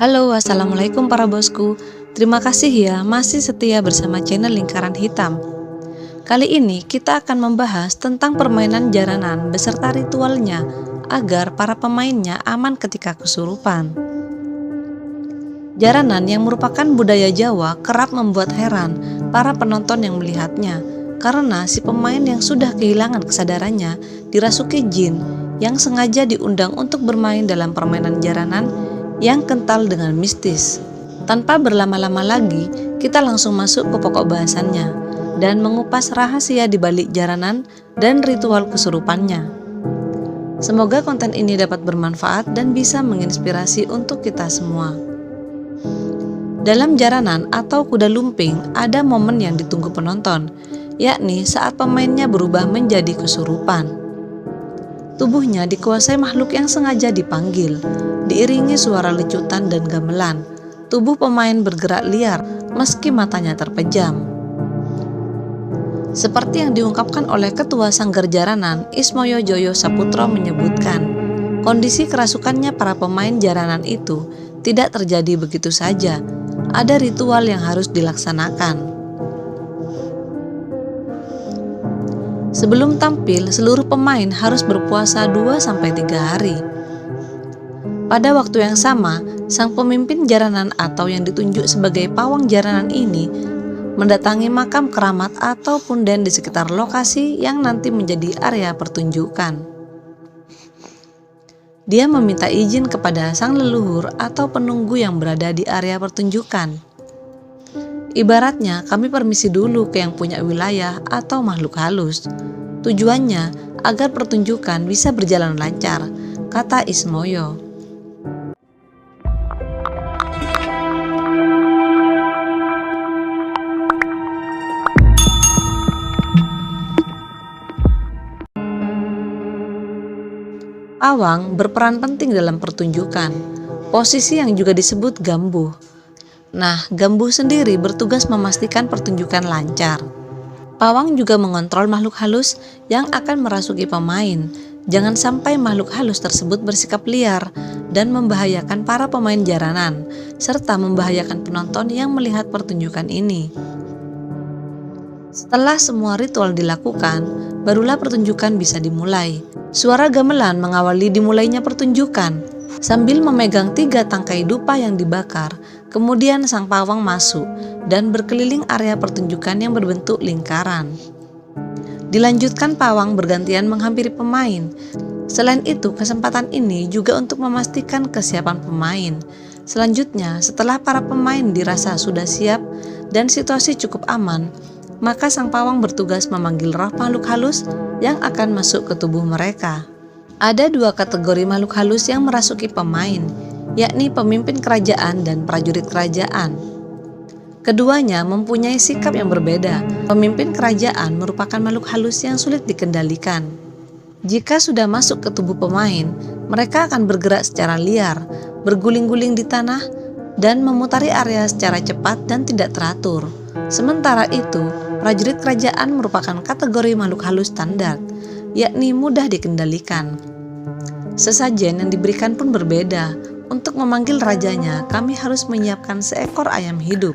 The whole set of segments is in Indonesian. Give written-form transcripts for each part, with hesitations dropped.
Halo, assalamualaikum para bosku. Terima kasih ya masih setia bersama channel Lingkaran Hitam. Kali ini kita akan membahas tentang permainan jaranan beserta ritualnya agar para pemainnya aman ketika kesurupan. Jaranan yang merupakan budaya Jawa kerap membuat heran para penonton yang melihatnya karena si pemain yang sudah kehilangan kesadarannya dirasuki jin yang sengaja diundang untuk bermain dalam permainan jaranan yang kental dengan mistis. Tanpa berlama-lama lagi, kita langsung masuk ke pokok bahasannya dan mengupas rahasia di balik jaranan dan ritual kesurupannya. Semoga konten ini dapat bermanfaat dan bisa menginspirasi untuk kita semua. Dalam jaranan atau kuda lumping ada momen yang ditunggu penonton, yakni saat pemainnya berubah menjadi kesurupan. Tubuhnya dikuasai makhluk yang sengaja dipanggil, diiringi suara lecutan dan gamelan. Tubuh pemain bergerak liar meski matanya terpejam. Seperti yang diungkapkan oleh Ketua Sanggar Jaranan, Ismoyo Joyo Saputro menyebutkan, kondisi kerasukannya para pemain jaranan itu tidak terjadi begitu saja. Ada ritual yang harus dilaksanakan. Sebelum tampil, seluruh pemain harus berpuasa 2-3 hari. Pada waktu yang sama, sang pemimpin jaranan atau yang ditunjuk sebagai pawang jaranan ini mendatangi makam keramat atau punden di sekitar lokasi yang nanti menjadi area pertunjukan. Dia meminta izin kepada sang leluhur atau penunggu yang berada di area pertunjukan. Ibaratnya kami permisi dulu ke yang punya wilayah atau makhluk halus. Tujuannya agar pertunjukan bisa berjalan lancar, kata Ismoyo. Pawang berperan penting dalam pertunjukan, posisi yang juga disebut gambuh. Nah, gambuh sendiri bertugas memastikan pertunjukan lancar. Pawang juga mengontrol makhluk halus yang akan merasuki pemain. Jangan sampai makhluk halus tersebut bersikap liar dan membahayakan para pemain jaranan, serta membahayakan penonton yang melihat pertunjukan ini. Setelah semua ritual dilakukan, barulah pertunjukan bisa dimulai. Suara gamelan mengawali dimulainya pertunjukan. Sambil memegang 3 tangkai dupa yang dibakar, kemudian sang pawang masuk dan berkeliling area pertunjukan yang berbentuk lingkaran. Dilanjutkan pawang bergantian menghampiri pemain. Selain itu, kesempatan ini juga untuk memastikan kesiapan pemain. Selanjutnya, setelah para pemain dirasa sudah siap dan situasi cukup aman, maka sang pawang bertugas memanggil roh makhluk halus yang akan masuk ke tubuh mereka. Ada 2 kategori makhluk halus yang merasuki pemain, yakni pemimpin kerajaan dan prajurit kerajaan. Keduanya mempunyai sikap yang berbeda. Pemimpin kerajaan merupakan makhluk halus yang sulit dikendalikan. Jika sudah masuk ke tubuh pemain, mereka akan bergerak secara liar, berguling-guling di tanah, dan memutari area secara cepat dan tidak teratur. Sementara itu, prajurit kerajaan merupakan kategori makhluk halus standar, yakni mudah dikendalikan. Sesajen yang diberikan pun berbeda. Untuk memanggil rajanya, kami harus menyiapkan seekor ayam hidup.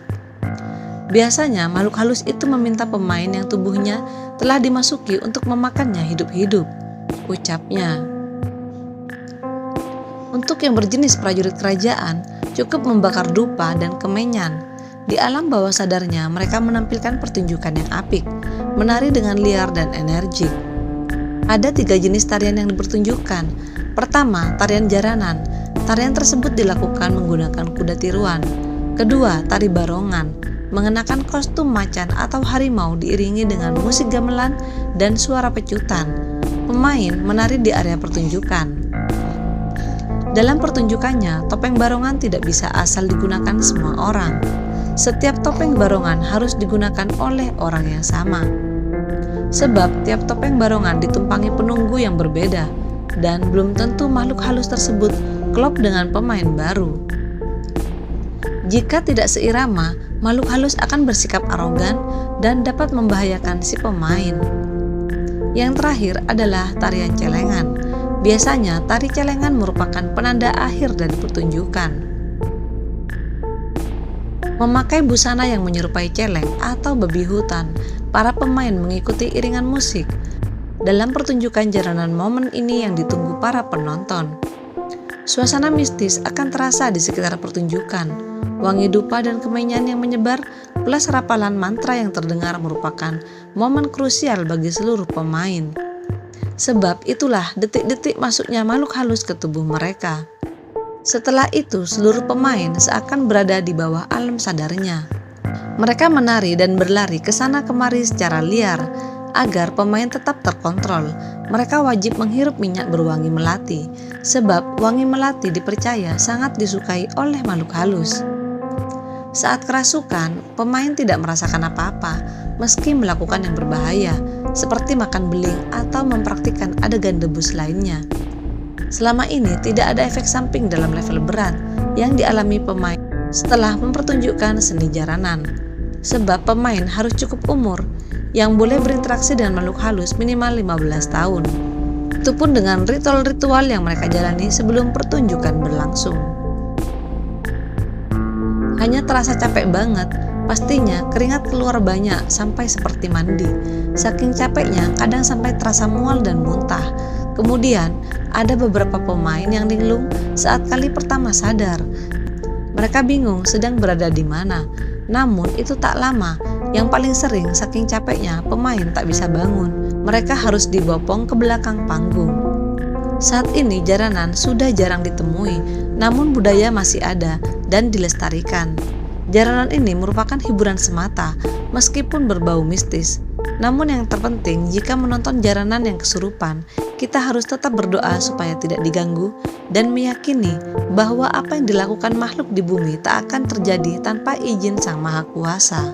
Biasanya makhluk halus itu meminta pemain yang tubuhnya telah dimasuki untuk memakannya hidup-hidup, ucapnya. Untuk yang berjenis prajurit kerajaan, cukup membakar dupa dan kemenyan. Di alam bawah sadarnya, mereka menampilkan pertunjukan yang apik, menari dengan liar dan energik. Ada 3 jenis tarian yang dipertunjukkan. Pertama, tarian jaranan. Tarian tersebut dilakukan menggunakan kuda tiruan. Kedua, tari barongan, mengenakan kostum macan atau harimau diiringi dengan musik gamelan dan suara pecutan. Pemain menari di area pertunjukan. Dalam pertunjukannya, topeng barongan tidak bisa asal digunakan semua orang. Setiap topeng barongan harus digunakan oleh orang yang sama. Sebab tiap topeng barongan ditumpangi penunggu yang berbeda, dan belum tentu makhluk halus tersebut klop dengan pemain baru. Jika tidak seirama, makhluk halus akan bersikap arogan dan dapat membahayakan si pemain. Yang terakhir adalah tarian celengan. Biasanya tari celengan merupakan penanda akhir dari pertunjukan. Memakai busana yang menyerupai celeng atau babi hutan, para pemain mengikuti iringan musik. Dalam pertunjukan jaranan, momen ini yang ditunggu para penonton. Suasana mistis akan terasa di sekitar pertunjukan. Wangi dupa dan kemenyan yang menyebar, plus rapalan mantra yang terdengar merupakan momen krusial bagi seluruh pemain. Sebab itulah detik-detik masuknya makhluk halus ke tubuh mereka. Setelah itu, seluruh pemain seakan berada di bawah alam sadarnya. Mereka menari dan berlari ke sana kemari secara liar. Agar pemain tetap terkontrol, mereka wajib menghirup minyak berwangi melati, sebab wangi melati dipercaya sangat disukai oleh makhluk halus. Saat kerasukan, pemain tidak merasakan apa-apa, meski melakukan yang berbahaya, seperti makan beling atau mempraktikkan adegan debus lainnya. Selama ini tidak ada efek samping dalam level berat yang dialami pemain setelah mempertunjukkan seni jaranan. Sebab pemain harus cukup umur yang boleh berinteraksi dengan makhluk halus minimal 15 tahun. Itu pun dengan ritual-ritual yang mereka jalani sebelum pertunjukan berlangsung. Hanya terasa capek banget, pastinya keringat keluar banyak sampai seperti mandi. Saking capeknya kadang sampai terasa mual dan muntah. Kemudian ada beberapa pemain yang linglung saat kali pertama sadar. Mereka bingung sedang berada di mana. Namun itu tak lama. Yang paling sering saking capeknya pemain tak bisa bangun. Mereka harus dibopong ke belakang panggung. Saat ini jaranan sudah jarang ditemui, namun budaya masih ada dan dilestarikan. Jaranan ini merupakan hiburan semata, meskipun berbau mistis. Namun yang terpenting, jika menonton jaranan yang kesurupan, kita harus tetap berdoa supaya tidak diganggu dan meyakini bahwa apa yang dilakukan makhluk di bumi tak akan terjadi tanpa izin Sang Maha Kuasa.